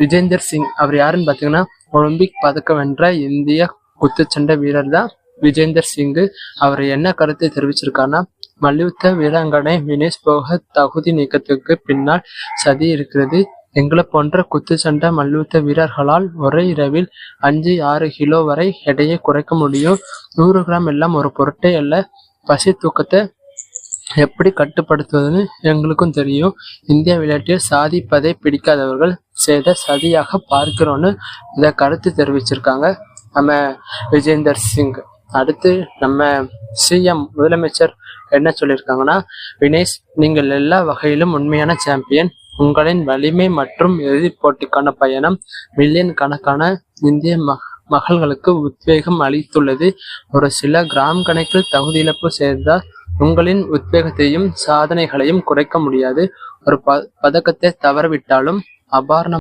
விஜேந்தர் சிங். அவர் யாருன்னு பார்த்தீங்கன்னா ஒலிம்பிக் பதக்கம் வென்ற இந்திய குத்துச்சண்டை வீரர் தான் விஜேந்தர் சிங். அவர் என்ன கருத்தை தெரிவிச்சிருக்காருன்னா, மல்யுத்த வீராங்கனை வினேஷ் போகத் தகுதி நீக்கத்துக்கு பின்னால் சதி இருக்கிறது. எங்களை போன்ற குத்துச்சண்டை மல்யுத்த வீரர்களால் ஒரே இரவில் 5-6 கிலோ வரை எடையை குறைக்க முடியும். 100 கிராம் எல்லாம் ஒரு பொருட்டே அல்ல. பசி தூக்கத்தை எப்படி கட்டுப்படுத்துவதுன்னு எங்களுக்கும் தெரியும். இந்திய விளையாட்டில் சாதிப்பதை பிடிக்காதவர்கள் செய்த சதியாக பார்க்கிறோன்னு இதை கருத்து தெரிவிச்சிருக்காங்க நம்ம விஜேந்தர் சிங். அடுத்து நம்ம சிஎம் முதலமைச்சர் என்ன சொல்லியிருக்காங்கன்னா, வினேஷ், நீங்கள் எல்லா வகையிலும் உண்மையான சாம்பியன். உங்களின் வலிமை மற்றும் இறுதிப் போட்டிக்கான பயணம் மில்லியன் கணக்கான இந்திய மகள்களுக்கு உத்வேகம் அளித்துள்ளது. ஒரு சில கிராம் கணக்கில் தகுதி இழப்பு செய்தால் உங்களின் உத்வேகத்தையும் சாதனைகளையும் குறைக்க முடியாது. ஒரு பதக்கத்தை தவறவிட்டாலும் அபாரண